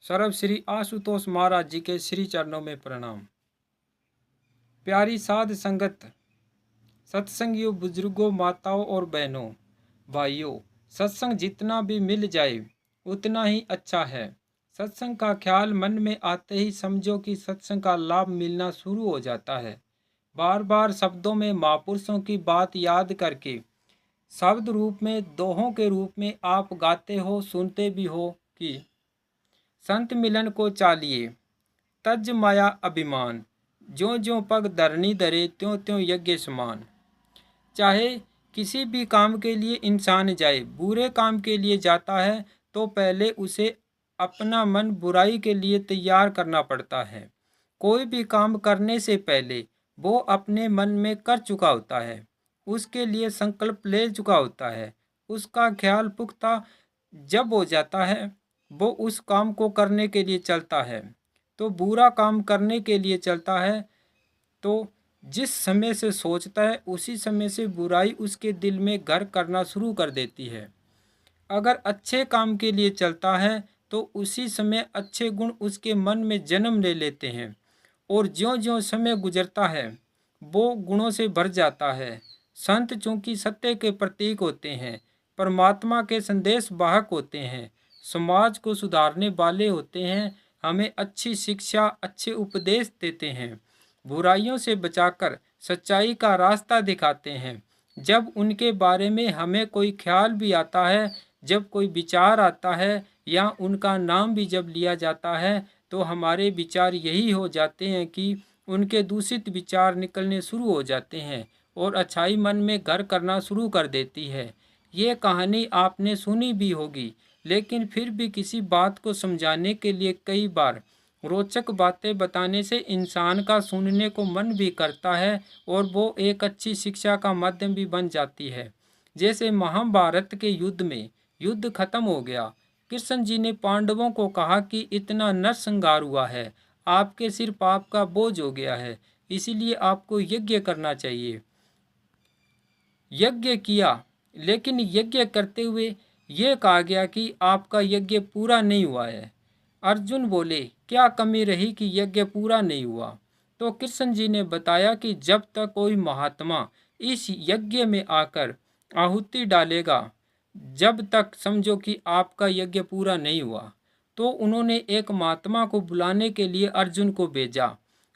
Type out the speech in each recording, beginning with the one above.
सर्व श्री आशुतोष महाराज जी के श्री चरणों में प्रणाम। प्यारी साध संगत, सत्संगियों, बुजुर्गों, माताओं और बहनों, भाइयों, सत्संग जितना भी मिल जाए उतना ही अच्छा है। सत्संग का ख्याल मन में आते ही समझो कि सत्संग का लाभ मिलना शुरू हो जाता है। बार बार शब्दों में महापुरुषों की बात याद करके शब्द रूप में, दोहों के रूप में आप गाते हो, सुनते भी हो कि संत मिलन को चालिए, तज माया अभिमान, ज्यों ज्यों पग धरनी धरे त्यों त्यों यज्ञ समान। चाहे किसी भी काम के लिए इंसान जाए, बुरे काम के लिए जाता है तो पहले उसे अपना मन बुराई के लिए तैयार करना पड़ता है। कोई भी काम करने से पहले वो अपने मन में कर चुका होता है, उसके लिए संकल्प ले चुका होता है। उसका ख्याल पुख्ता जब हो जाता है, वो उस काम को करने के लिए चलता है। तो बुरा काम करने के लिए चलता है तो जिस समय से सोचता है उसी समय से बुराई उसके दिल में घर करना शुरू कर देती है। अगर अच्छे काम के लिए चलता है तो उसी समय अच्छे गुण उसके मन में जन्म ले लेते हैं और ज्यों ज्यों समय गुजरता है वो गुणों से भर जाता है। संत चूंकि सत्य के प्रतीक होते हैं, परमात्मा के संदेश वाहक होते हैं, समाज को सुधारने वाले होते हैं, हमें अच्छी शिक्षा, अच्छे उपदेश देते हैं, बुराइयों से बचाकर सच्चाई का रास्ता दिखाते हैं। जब उनके बारे में हमें कोई ख्याल भी आता है, जब कोई विचार आता है या उनका नाम भी जब लिया जाता है तो हमारे विचार यही हो जाते हैं कि उनके दूषित विचार निकलने शुरू हो जाते हैं और अच्छाई मन में घर करना शुरू कर देती है। ये कहानी आपने सुनी भी होगी, लेकिन फिर भी किसी बात को समझाने के लिए कई बार रोचक बातें बताने से इंसान का सुनने को मन भी करता है और वो एक अच्छी शिक्षा का माध्यम भी बन जाती है। जैसे महाभारत के युद्ध में युद्ध खत्म हो गया, कृष्ण जी ने पांडवों को कहा कि इतना नरसंहार हुआ है, आपके सिर पाप का बोझ हो गया है, इसीलिए आपको यज्ञ करना चाहिए। यज्ञ किया, लेकिन यज्ञ करते हुए ये कहा गया कि आपका यज्ञ पूरा नहीं हुआ है। अर्जुन बोले, क्या कमी रही कि यज्ञ पूरा नहीं हुआ? तो कृष्ण जी ने बताया कि जब तक कोई महात्मा इस यज्ञ में आकर आहुति डालेगा, जब तक समझो कि आपका यज्ञ पूरा नहीं हुआ। तो उन्होंने एक महात्मा को बुलाने के लिए अर्जुन को भेजा।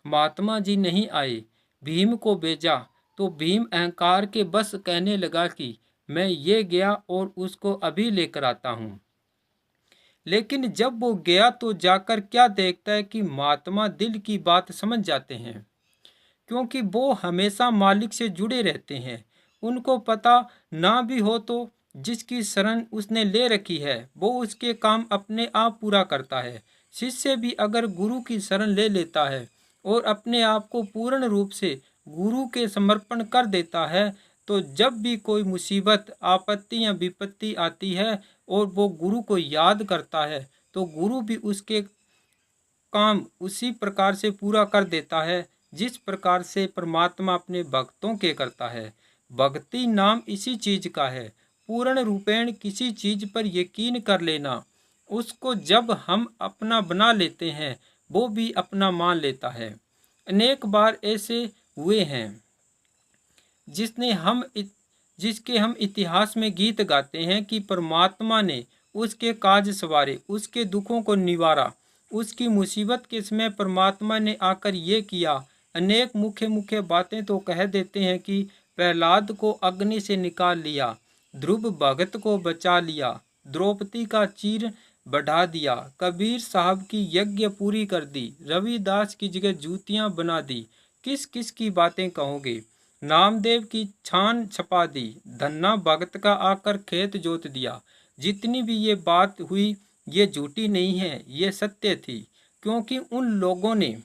महात्मा जी नहीं आए, भीम को भेजा तो भीम अहंकार के बस कहने लगा कि मैं ये गया और उसको अभी लेकर आता हूँ। लेकिन जब वो गया तो जाकर क्या देखता है कि महात्मा दिल की बात समझ जाते हैं, क्योंकि वो हमेशा मालिक से जुड़े रहते हैं। उनको पता ना भी हो तो जिसकी शरण उसने ले रखी है वो उसके काम अपने आप पूरा करता है। शिष्य भी अगर गुरु की शरण ले लेता है और अपने आप को पूर्ण रूप से गुरु के समर्पण कर देता है तो जब भी कोई मुसीबत, आपत्ति या विपत्ति आती है और वो गुरु को याद करता है तो गुरु भी उसके काम उसी प्रकार से पूरा कर देता है जिस प्रकार से परमात्मा अपने भक्तों के करता है। भक्ति नाम इसी चीज का है, पूर्ण रूपेण किसी चीज पर यकीन कर लेना। उसको जब हम अपना बना लेते हैं वो भी अपना मान लेता है। अनेक बार ऐसे हुए हैं जिसके हम इतिहास में गीत गाते हैं कि परमात्मा ने उसके काज सवारे, उसके दुखों को निवारा, उसकी मुसीबत के समय परमात्मा ने आकर ये किया। अनेक मुख्य मुख्य बातें तो कह देते हैं कि प्रहलाद को अग्नि से निकाल लिया, ध्रुव भगत को बचा लिया, द्रौपदी का चीर बढ़ा दिया, कबीर साहब की यज्ञ पूरी कर दी, रविदास की जगह जूतियां बना दी। किस किस की बातें कहोगे? नामदेव की छान छपा दी, धन्ना भगत का आकर खेत जोत दिया। जितनी भी ये बात हुई ये झूठी नहीं है, ये सत्य थी, क्योंकि उन लोगों ने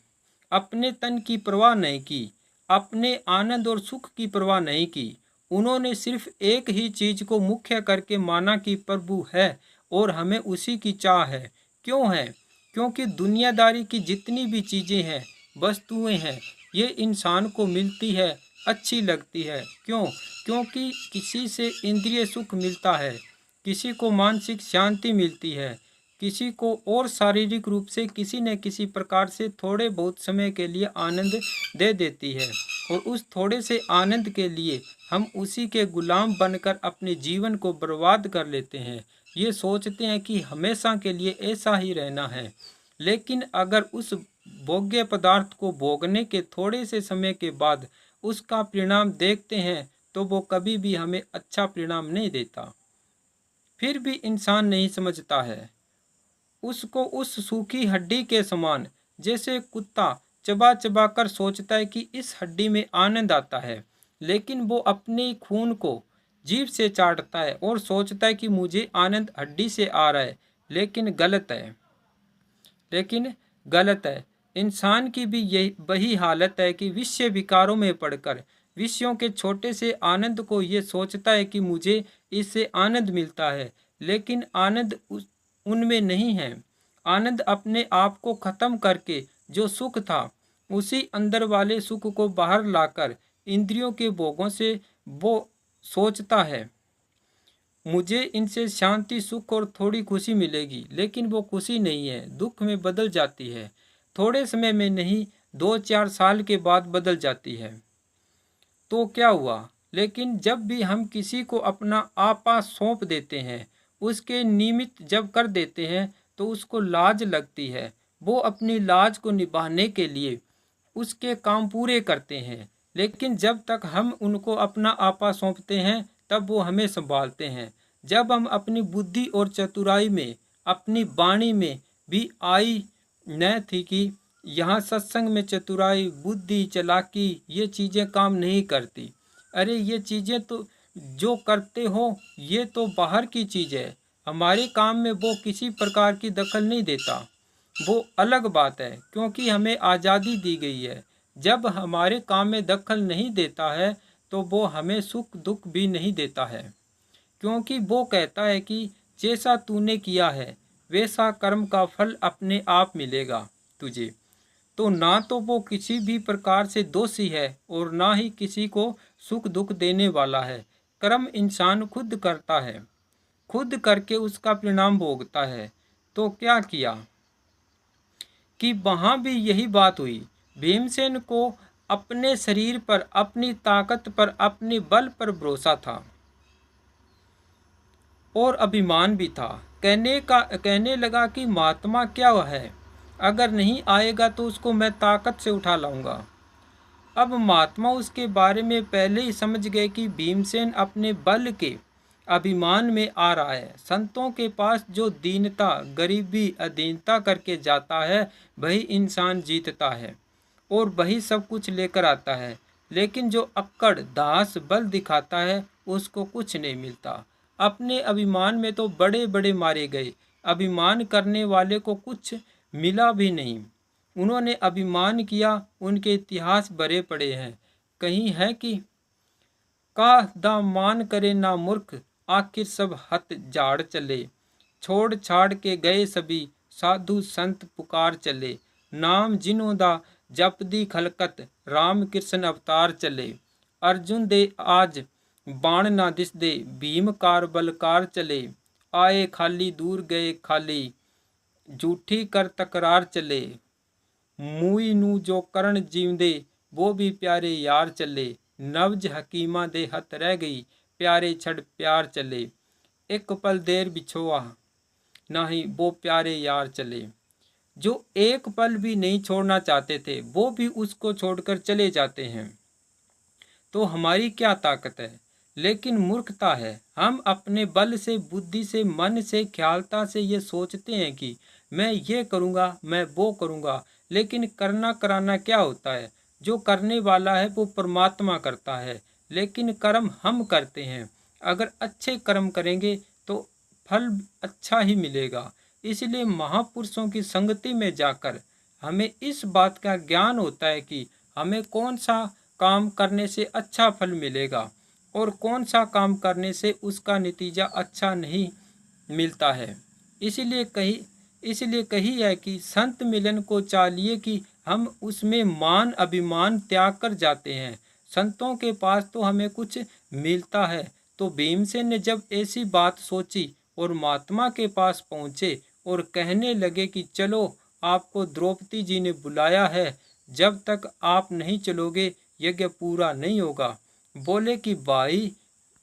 अपने तन की परवाह नहीं की, अपने आनंद और सुख की परवाह नहीं की। उन्होंने सिर्फ एक ही चीज को मुख्य करके माना कि प्रभु है और हमें उसी की चाह है। क्यों है? क्योंकि दुनियादारी की जितनी भी चीजें हैं, वस्तुएं हैं, ये इंसान को मिलती है, अच्छी लगती है। क्यों? क्योंकि किसी से इंद्रिय सुख मिलता है, किसी को मानसिक शांति मिलती है, किसी को और शारीरिक रूप से किसी न किसी प्रकार से थोड़े बहुत समय के लिए आनंद दे देती है, और उस थोड़े से आनंद के लिए हम उसी के गुलाम बनकर अपने जीवन को बर्बाद कर लेते हैं। ये सोचते हैं कि हमेशा के लिए ऐसा ही रहना है। लेकिन अगर उस भोग्य पदार्थ को भोगने के थोड़े से समय के बाद उसका परिणाम देखते हैं तो वो कभी भी हमें अच्छा परिणाम नहीं देता। फिर भी इंसान नहीं समझता है। उसको उस सूखी हड्डी के समान, जैसे कुत्ता चबा चबा कर सोचता है कि इस हड्डी में आनंद आता है, लेकिन वो अपने खून को जीभ से चाटता है और सोचता है कि मुझे आनंद हड्डी से आ रहा है, लेकिन गलत है। इंसान की भी यही वही हालत है कि विषय विकारों में पड़कर विषयों के छोटे से आनंद को ये सोचता है कि मुझे इससे आनंद मिलता है, लेकिन आनंद उनमें नहीं है। आनंद अपने आप को खत्म करके जो सुख था, उसी अंदर वाले सुख को बाहर लाकर इंद्रियों के भोगों से वो सोचता है मुझे इनसे शांति, सुख और थोड़ी खुशी मिलेगी, लेकिन वो खुशी नहीं है, दुख में बदल जाती है। थोड़े समय में नहीं, 2-4 साल के बाद बदल जाती है। तो क्या हुआ? लेकिन जब भी हम किसी को अपना आपा सौंप देते हैं, उसके निमित्त जब कर देते हैं, तो उसको लाज लगती है। वो अपनी लाज को निभाने के लिए उसके काम पूरे करते हैं, लेकिन जब तक हम उनको अपना आपा सौंपते हैं तब वो हमें संभालते हैं। जब हम अपनी बुद्धि और चतुराई में, अपनी वाणी में भी आई न थी कि यहाँ सत्संग में चतुराई, बुद्धि, चालाकी ये चीज़ें काम नहीं करती। अरे ये चीज़ें तो जो करते हो ये तो बाहर की चीज़ है, हमारे काम में वो किसी प्रकार की दखल नहीं देता। वो अलग बात है, क्योंकि हमें आज़ादी दी गई है। जब हमारे काम में दखल नहीं देता है तो वो हमें सुख दुख भी नहीं देता है, क्योंकि वो कहता है कि जैसा तूने किया है वैसा कर्म का फल अपने आप मिलेगा तुझे। तो ना तो वो किसी भी प्रकार से दोषी है और ना ही किसी को सुख दुख देने वाला है। कर्म इंसान खुद करता है, खुद करके उसका परिणाम भोगता है। तो क्या किया कि वहाँ भी यही बात हुई। भीमसेन को अपने शरीर पर, अपनी ताकत पर, अपने बल पर भरोसा था और अभिमान भी था। कहने लगा कि महात्मा क्या है, अगर नहीं आएगा तो उसको मैं ताकत से उठा लाऊंगा। अब महात्मा उसके बारे में पहले ही समझ गए कि भीमसेन अपने बल के अभिमान में आ रहा है। संतों के पास जो दीनता, गरीबी, अधीनता करके जाता है वही इंसान जीतता है और वही सब कुछ लेकर आता है। लेकिन जो अक्कड़, दास, बल दिखाता है उसको कुछ नहीं मिलता। अपने अभिमान में तो बड़े बड़े मारे गए, अभिमान करने वाले को कुछ मिला भी नहीं। उन्होंने अभिमान किया, उनके इतिहास भरे पड़े हैं। कहीं है कि का दामान करे ना मूर्ख, आखिर सब हथ झाड़ चले। छोड़ छाड़ के गए सभी, साधु संत पुकार चले। नाम जिन्हों दा जपदी खलकत, राम कृष्ण अवतार चले। अर्जुन दे आज बाण ना दिसदे, भीम कार बलकार चले। आए खाली दूर गए खाली, झूठी कर तकरार चले। मूई नू जो करण जीवदे, वो भी प्यारे यार चले। नवज हकीमा दे हथ रह गई, प्यारे छड़ प्यार चले। एक पल देर बिछोआ नहीं, वो प्यारे यार चले। जो एक पल भी नहीं छोड़ना चाहते थे वो भी उसको छोड़कर चले जाते हैं। तो हमारी क्या ताकत है? लेकिन मूर्खता है। हम अपने बल से, बुद्धि से, मन से, ख्यालता से ये सोचते हैं कि मैं ये करूँगा, मैं वो करूँगा, लेकिन करना कराना क्या होता है? जो करने वाला है वो परमात्मा करता है, लेकिन कर्म हम करते हैं। अगर अच्छे कर्म करेंगे तो फल अच्छा ही मिलेगा। इसलिए महापुरुषों की संगति में जाकर हमें इस बात का ज्ञान होता है कि हमें कौन सा काम करने से अच्छा फल मिलेगा और कौन सा काम करने से उसका नतीजा अच्छा नहीं मिलता है। इसलिए कही है कि संत मिलन को चाहिए कि हम उसमें मान अभिमान त्याग कर जाते हैं। संतों के पास तो हमें कुछ मिलता है। तो भीमसेन ने जब ऐसी बात सोची और महात्मा के पास पहुँचे और कहने लगे कि चलो, आपको द्रौपदी जी ने बुलाया है, जब तक आप नहीं चलोगे यज्ञ पूरा नहीं होगा। बोले कि भाई,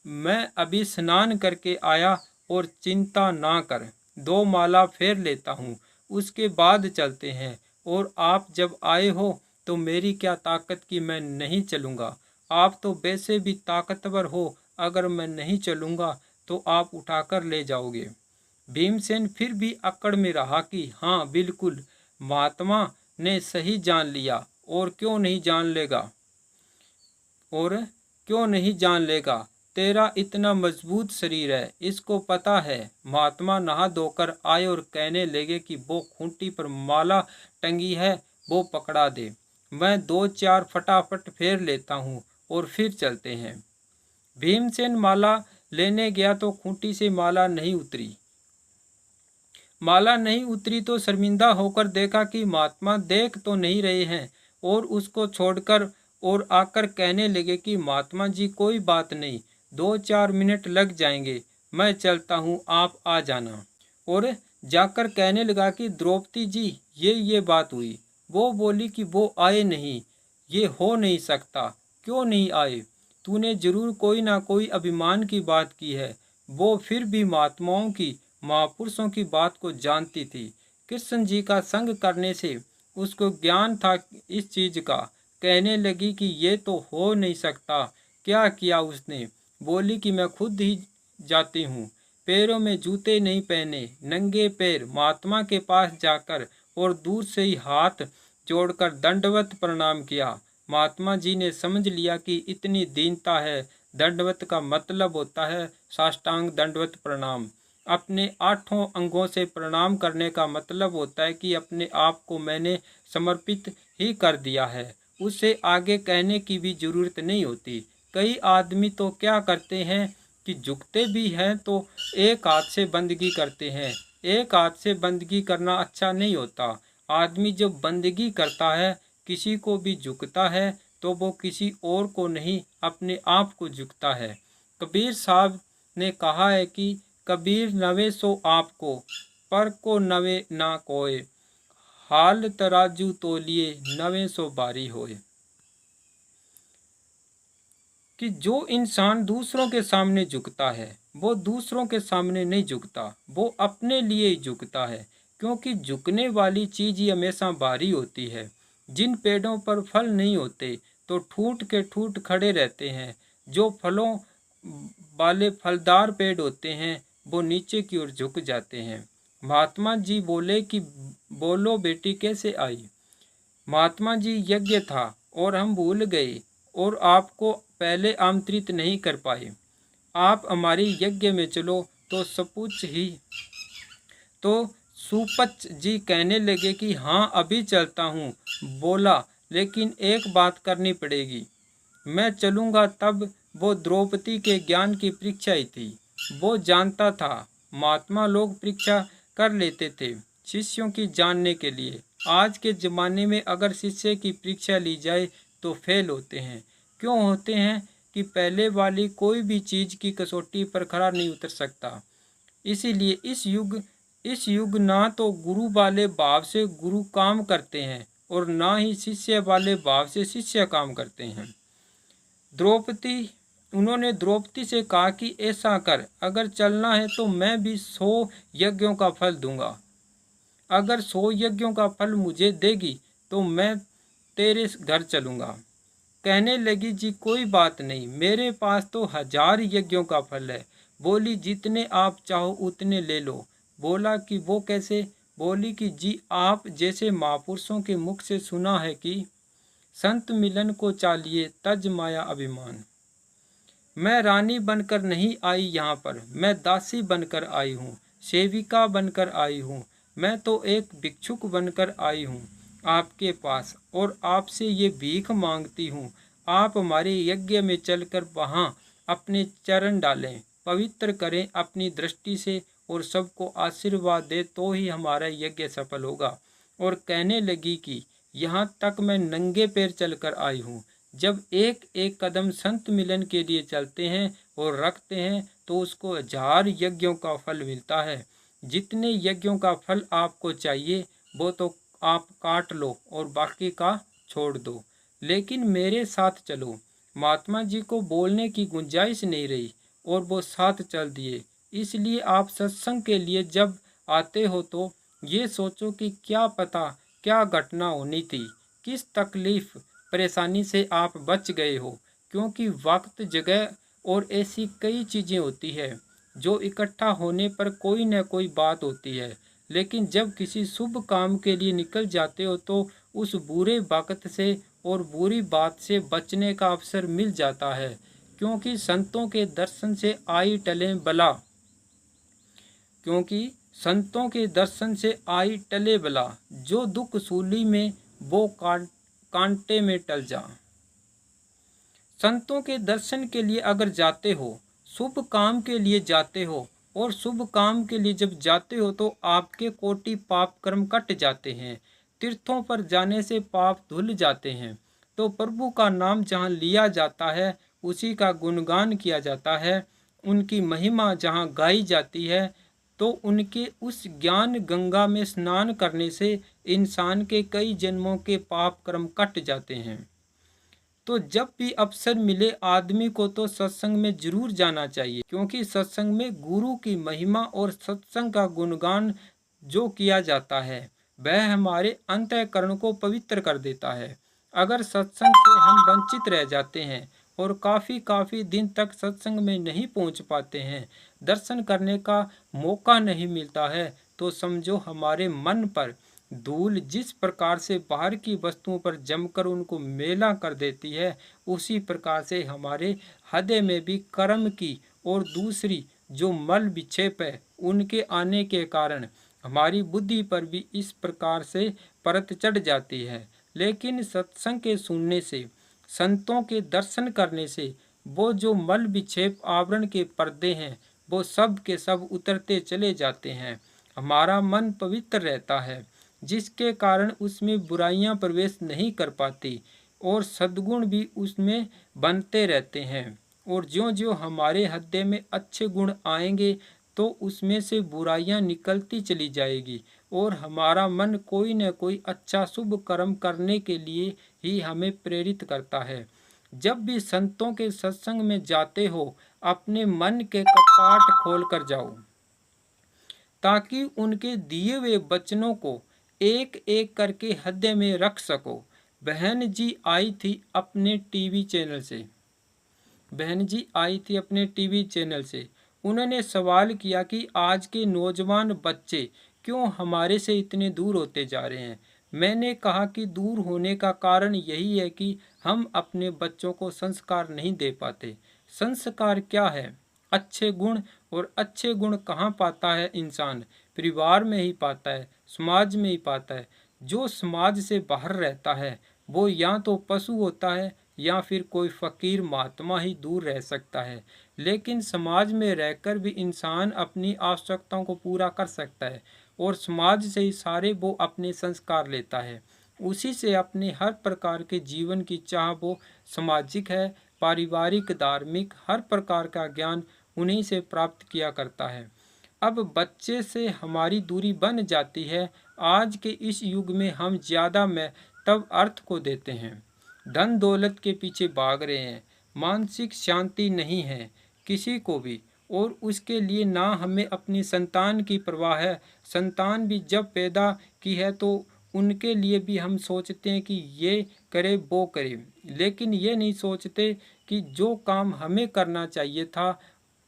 मैं अभी स्नान करके आया और चिंता ना कर, 2 माला फेर लेता हूँ, उसके बाद चलते हैं। और आप जब आए हो तो मेरी क्या ताकत कि मैं नहीं चलूँगा। आप तो वैसे भी ताकतवर हो, अगर मैं नहीं चलूँगा तो आप उठाकर ले जाओगे। भीमसेन फिर भी अकड़ में रहा कि हाँ बिल्कुल, महात्मा ने सही जान लिया, और क्यों नहीं जान लेगा, और क्यों नहीं जान लेगा, तेरा इतना मजबूत शरीर है, इसको पता है। महात्मा नहा धोकर आए और कहने लगे कि वो खूंटी पर माला टंगी है, वो पकड़ा दे, मैं 2-4 फटाफट फेर लेता हूँ और फिर चलते हैं। भीमसेन माला लेने गया तो खूंटी से माला नहीं उतरी। माला नहीं उतरी तो शर्मिंदा होकर देखा कि महात्मा देख तो नहीं रहे हैं, और उसको छोड़कर और आकर कहने लगे कि महात्मा जी, कोई बात नहीं, 2-4 मिनट लग जाएंगे, मैं चलता हूँ, आप आ जाना। और जाकर कहने लगा कि द्रौपदी जी, ये बात हुई। वो बोली कि वो आए नहीं, ये हो नहीं सकता। क्यों नहीं आए? तूने जरूर कोई ना कोई अभिमान की बात की है। वो फिर भी महात्माओं की, महापुरुषों की बात को जानती थी। कृष्ण जी का संग करने से उसको ज्ञान था इस चीज का। कहने लगी कि ये तो हो नहीं सकता। क्या किया उसने? बोली कि मैं खुद ही जाती हूँ। पैरों में जूते नहीं पहने, नंगे पैर महात्मा के पास जाकर और दूर से ही हाथ जोड़कर दंडवत प्रणाम किया। महात्मा जी ने समझ लिया कि इतनी दीनता है। दंडवत का मतलब होता है साष्टांग दंडवत प्रणाम। अपने 8 अंगों से प्रणाम करने का मतलब होता है कि अपने आप को मैंने समर्पित ही कर दिया है, उससे आगे कहने की भी जरूरत नहीं होती। कई आदमी तो क्या करते हैं कि झुकते भी हैं तो एक हाथ से बंदगी करते हैं। एक हाथ से बंदगी करना अच्छा नहीं होता। आदमी जब बंदगी करता है, किसी को भी झुकता है, तो वो किसी और को नहीं, अपने आप को झुकता है। कबीर साहब ने कहा है कि कबीर नवे सो आपको, पर को नवे ना कोय, हाल तराजू तोलिए नवे सो बारी होए। कि जो इंसान दूसरों के सामने झुकता है, वो दूसरों के सामने नहीं झुकता, वो अपने लिए ही झुकता है। क्योंकि झुकने वाली चीज ही हमेशा भारी होती है। जिन पेड़ों पर फल नहीं होते तो ठूट के ठूट खड़े रहते हैं। जो फलों वाले फलदार पेड़ होते हैं वो नीचे की ओर झुक जाते हैं। महात्मा जी बोले कि बोलो बेटी, कैसे आई? महात्मा जी, यज्ञ था और हम भूल गए और आपको पहले आमंत्रित नहीं कर पाए। आप हमारी यज्ञ में चलो। तो सपूच ही तो सुपच जी कहने लगे कि हाँ, अभी चलता हूँ। बोला, लेकिन एक बात करनी पड़ेगी। मैं चलूँगा तब। वो द्रौपदी के ज्ञान की परीक्षा ही थी। वो जानता था महात्मा लोग परीक्षा कर लेते थे शिष्यों की जानने के लिए। आज के ज़माने में अगर शिष्य की परीक्षा ली जाए तो फेल होते हैं। क्यों होते हैं? कि पहले वाली कोई भी चीज़ की कसौटी पर खरा नहीं उतर सकता। इसीलिए इस युग ना तो गुरु वाले भाव से गुरु काम करते हैं और ना ही शिष्य वाले भाव से शिष्य काम करते हैं। उन्होंने द्रौपदी से कहा कि ऐसा कर, अगर चलना है तो मैं भी 100 यज्ञों का फल दूंगा। अगर 100 यज्ञों का फल मुझे देगी तो मैं तेरे घर चलूंगा। कहने लगी, जी कोई बात नहीं, मेरे पास तो 1000 यज्ञों का फल है। बोली, जितने आप चाहो उतने ले लो। बोला कि वो कैसे? बोली कि जी, आप जैसे महापुरुषों के मुख से सुना है कि संत मिलन को चालिए तज माया अभिमान। मैं रानी बनकर नहीं आई यहाँ पर, मैं दासी बनकर आई हूँ, सेविका बनकर आई हूँ। मैं तो एक भिक्षुक बनकर आई हूँ आपके पास, और आपसे ये भीख मांगती हूँ। आप हमारे यज्ञ में चलकर वहाँ अपने चरण डालें, पवित्र करें अपनी दृष्टि से और सबको आशीर्वाद दे, तो ही हमारा यज्ञ सफल होगा। और कहने लगी कि यहाँ तक मैं नंगे पैर चलकर आई हूँ। जब एक एक कदम संत मिलन के लिए चलते हैं और रखते हैं तो उसको 1000 यज्ञों का फल मिलता है। जितने यज्ञों का फल आपको चाहिए वो तो आप काट लो और बाकी का छोड़ दो, लेकिन मेरे साथ चलो। महात्मा जी को बोलने की गुंजाइश नहीं रही और वो साथ चल दिए। इसलिए आप सत्संग के लिए जब आते हो तो ये सोचो कि क्या पता क्या घटना होनी थी, किस तकलीफ परेशानी से आप बच गए हो। क्योंकि वक्त, जगह और ऐसी कई चीज़ें होती है जो इकट्ठा होने पर कोई न कोई बात होती है, लेकिन जब किसी शुभ काम के लिए निकल जाते हो तो उस बुरे वक्त से और बुरी बात से बचने का अवसर मिल जाता है। क्योंकि संतों के दर्शन से आई टले बला, क्योंकि संतों के दर्शन से आई टले बला, जो दुख सूली में वो कांटे में टल जा। संतों के दर्शन के लिए अगर जाते हो, शुभ काम के लिए जाते हो, और शुभ काम के लिए जब जाते हो तो आपके कोटि पाप कर्म कट जाते हैं। तीर्थों पर जाने से पाप धुल जाते हैं। तो प्रभु का नाम जहाँ लिया जाता है, उसी का गुणगान किया जाता है, उनकी महिमा जहाँ गाई जाती है, तो उनके उस ज्ञान गंगा में स्नान करने से इंसान के कई जन्मों के पाप कर्म कट जाते हैं। तो जब भी अवसर मिले आदमी को तो सत्संग में जरूर जाना चाहिए, क्योंकि सत्संग में गुरु की महिमा और सत्संग का गुणगान जो किया जाता है वह हमारे अंतःकरण को पवित्र कर देता है। अगर सत्संग से हम वंचित रह जाते हैं और काफ़ी दिन तक सत्संग में नहीं पहुंच पाते हैं, दर्शन करने का मौका नहीं मिलता है, तो समझो हमारे मन पर धूल जिस प्रकार से बाहर की वस्तुओं पर जमकर उनको मेला कर देती है, उसी प्रकार से हमारे हृदय में भी कर्म की और दूसरी जो मल विक्षेप है उनके आने के कारण हमारी बुद्धि पर भी इस प्रकार से परत चढ़ जाती है। लेकिन सत्संग के सुनने से, संतों के दर्शन करने से वो जो मल विक्षेप आवरण के पर्दे हैं वो सब के सब उतरते चले जाते हैं। हमारा मन पवित्र रहता है, जिसके कारण उसमें बुराइयां प्रवेश नहीं कर पाती और सद्गुण भी उसमें बनते रहते हैं। और ज्यों-ज्यों हमारे हृदय में अच्छे गुण आएंगे तो उसमें से बुराइयां निकलती चली जाएगी और हमारा मन कोई न कोई अच्छा शुभ कर्म करने के लिए ही हमें प्रेरित करता है। जब भी संतों के सत्संग में जाते हो, अपने मन के कपाट खोल कर जाओ, ताकि उनके दिए हुए वचनों को एक एक करके हृदय में रख सको। बहन जी आई थी अपने टीवी चैनल से, बहन जी आई थी अपने टीवी चैनल से। उन्होंने सवाल किया कि आज के नौजवान बच्चे क्यों हमारे से इतने दूर होते जा रहे हैं। मैंने कहा कि दूर होने का कारण यही है कि हम अपने बच्चों को संस्कार नहीं दे पाते। संस्कार क्या है? अच्छे गुण। और अच्छे गुण कहाँ पाता है इंसान? परिवार में ही पाता है, समाज में ही पाता है। जो समाज से बाहर रहता है वो या तो पशु होता है या फिर कोई फकीर महात्मा ही दूर रह सकता है। लेकिन समाज में रहकर भी इंसान अपनी आवश्यकताओं को पूरा कर सकता है और समाज से ही सारे वो अपने संस्कार लेता है। उसी से अपने हर प्रकार के जीवन की चाह वो सामाजिक है, पारिवारिक, धार्मिक, हर प्रकार का ज्ञान उन्हीं से प्राप्त किया करता है। अब बच्चे से हमारी दूरी बन जाती है। आज के इस युग में हम ज़्यादा महत्व अर्थ को देते हैं, धन दौलत के पीछे भाग रहे हैं, मानसिक शांति नहीं है किसी को भी, और उसके लिए ना हमें अपनी संतान की परवाह है। संतान भी जब पैदा की है तो उनके लिए भी हम सोचते हैं कि ये करे वो करे, लेकिन ये नहीं सोचते कि जो काम हमें करना चाहिए था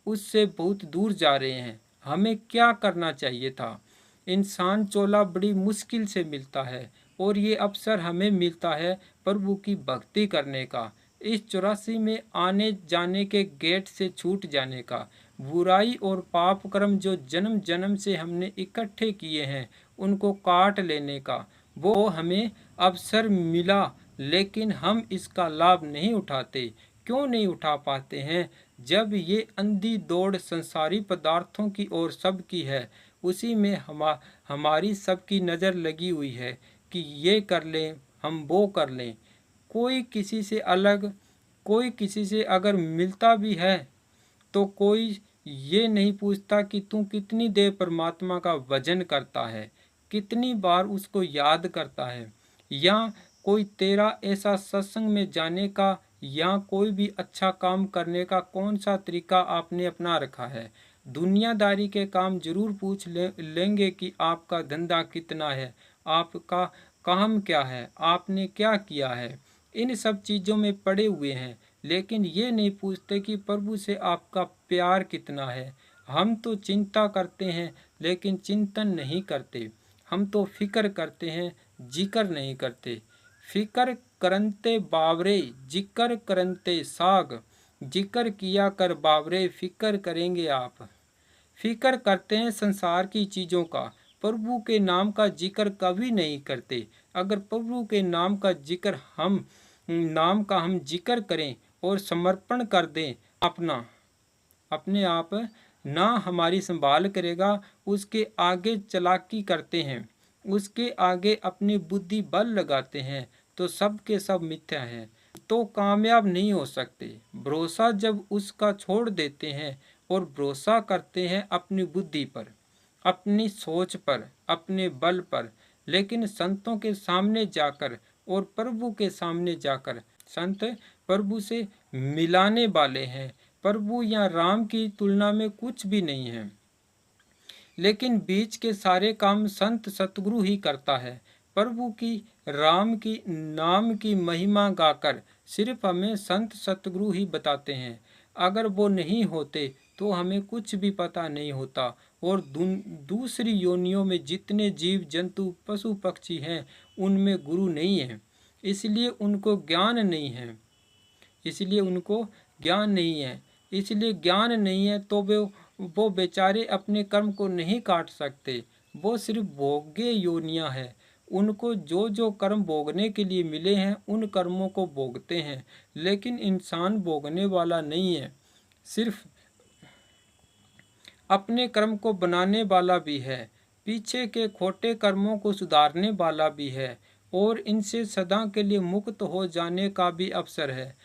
उससे बहुत दूर जा रहे हैं। हमें क्या करना चाहिए था? इंसान चोला बड़ी मुश्किल से मिलता है और ये अवसर हमें मिलता है प्रभु की भक्ति करने का, इस 84 में आने जाने के गेट से छूट जाने का, बुराई और पाप कर्म जो जन्म जन्म से हमने इकट्ठे किए हैं उनको काट लेने का, वो हमें अवसर मिला। लेकिन हम इसका लाभ नहीं उठाते। क्यों नहीं उठा पाते हैं? जब ये अंधी दौड़ संसारी पदार्थों की ओर सबकी है, उसी में हमारी सबकी नज़र लगी हुई है कि ये कर लें, हम वो कर लें। कोई किसी से अलग, कोई किसी से अगर मिलता भी है तो कोई ये नहीं पूछता कि तू कितनी देर परमात्मा का भजन करता है, कितनी बार उसको याद करता है, या कोई तेरा ऐसा सत्संग में जाने का या कोई भी अच्छा काम करने का कौन सा तरीका आपने अपना रखा है। दुनियादारी के काम जरूर पूछ लेंगे कि आपका धंधा कितना है, आपका काम क्या है, आपने क्या किया है, इन सब चीज़ों में पड़े हुए हैं, लेकिन ये नहीं पूछते कि प्रभु से आपका प्यार कितना है। हम तो चिंता करते हैं लेकिन चिंतन नहीं करते, हम तो फिक्र करते हैं, जिक्र नहीं करते। फिक्र करंते बावरे जिक्र करंते साग, जिक्र किया कर बावरे फिक्र करेंगे आप। फिक्र करते हैं संसार की चीज़ों का, प्रभु के नाम का जिक्र कभी नहीं करते। अगर प्रभु के नाम का जिक्र हम जिक्र करें और समर्पण कर दें अपना, अपने आप ना हमारी संभाल करेगा, उसके आगे चालाकी करते हैं, उसके आगे अपनी बुद्धि बल लगाते हैं, तो सब के सब मिथ्या हैं, तो कामयाब नहीं हो सकते। भरोसा जब उसका छोड़ देते हैं और भरोसा करते हैं अपनी बुद्धि पर, अपनी सोच पर, अपने बल पर, लेकिन संतों के सामने जाकर और प्रभु के सामने जाकर, संत प्रभु से मिलाने वाले हैं। प्रभु या राम की तुलना में कुछ भी नहीं है, लेकिन बीच के सारे काम संत सतगुरु ही करता है। प्रभु की, राम की, नाम की महिमा गाकर सिर्फ हमें संत सतगुरु ही बताते हैं। अगर वो नहीं होते तो हमें कुछ भी पता नहीं होता। और दूसरी योनियों में जितने जीव जंतु पशु पक्षी हैं उनमें गुरु नहीं है, इसलिए उनको ज्ञान नहीं है, इसलिए उनको ज्ञान नहीं है, इसलिए ज्ञान नहीं है तो वो बेचारे अपने कर्म को नहीं काट सकते। वो सिर्फ भोग्य योनियां हैं, उनको जो जो कर्म भोगने के लिए मिले हैं उन कर्मों को भोगते हैं, लेकिन इंसान भोगने वाला नहीं है, सिर्फ अपने कर्म को बनाने वाला भी है, पीछे के खोटे कर्मों को सुधारने वाला भी है, और इनसे सदा के लिए मुक्त हो जाने का भी अवसर है।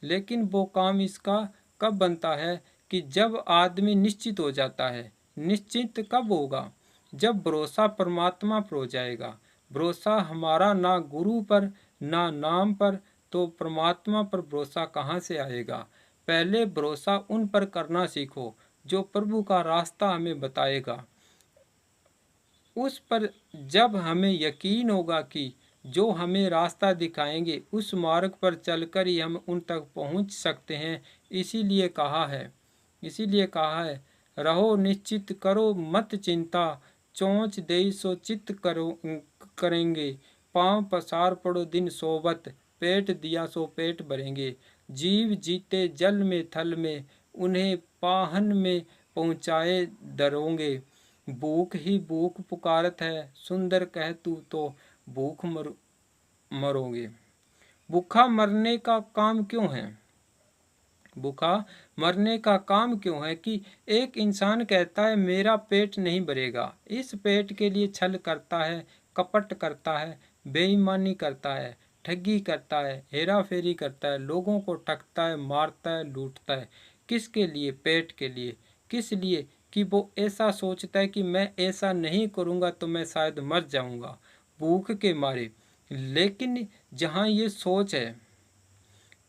लेकिन वो काम इसका कब बनता है कि जब आदमी निश्चित हो जाता है। निश्चित कब होगा? जब भरोसा परमात्मा पर हो जाएगा। भरोसा हमारा ना गुरु पर ना नाम पर, तो परमात्मा पर भरोसा कहाँ से आएगा? पहले भरोसा उन पर करना सीखो जो प्रभु का रास्ता हमें बताएगा। उस पर जब हमें यकीन होगा कि जो हमें रास्ता दिखाएंगे उस मार्ग पर चलकर ही हम उन तक पहुंच सकते हैं, इसीलिए कहा है, रहो निश्चित करो मत चिंता, चोंच दे सो चित करो करेंगे, पांव पसार पड़ो दिन सोवत, पेट दिया सो पेट भरेंगे। जीव जीते जल में थल में, उन्हें पाहन में पहुँचाए धरोगे। भूख ही भूख पुकारत है, सुंदर कह तू तो भूख मरोगे। भूखा मरने का काम क्यों है? भूखा मरने का काम क्यों है कि एक इंसान कहता है मेरा पेट नहीं भरेगा, इस पेट के लिए छल करता है, कपट करता है, बेईमानी करता है, ठगी करता है, हेरा फेरी करता है, लोगों को ठगता है, मारता है, लूटता है। किसके लिए? पेट के लिए। किस लिए? कि वो ऐसा सोचता है कि मैं ऐसा नहीं करूँगा तो मैं शायद मर जाऊँगा भूख के मारे। लेकिन जहाँ ये सोच है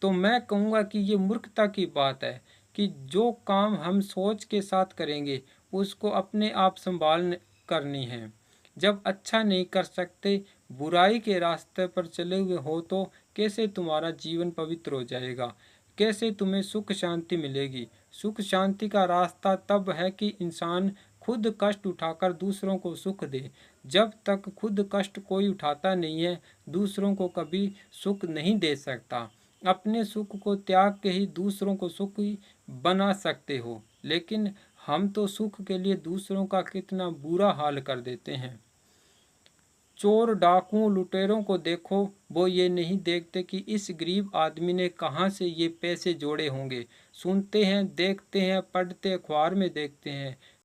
तो मैं कहूँगा कि ये मूर्खता की बात है कि जो काम हम सोच के साथ करेंगे उसको अपने आप संभाल करनी है। जब अच्छा नहीं कर सकते, बुराई के रास्ते पर चले हुए हो, तो कैसे तुम्हारा जीवन पवित्र हो जाएगा? कैसे तुम्हें सुख शांति मिलेगी? सुख शांति का रास्ता तब है कि इंसान खुद कष्ट उठाकर दूसरों को सुख दे। जब तक खुद कष्ट कोई उठाता नहीं है, दूसरों को कभी सुख नहीं दे सकता। अपने सुख को त्याग के ही दूसरों को सुखी बना सकते हो, लेकिन हम तो सुख के लिए दूसरों का कितना बुरा हाल कर देते हैं। चोर डाकुओं लुटेरों को देखो, वो ये नहीं देखते कि इस गरीब आदमी ने कहाँ से ये पैसे जोड़े होंगे। सुनते हैं, देखते हैं, पढ़ते अखबार में देखते हैं,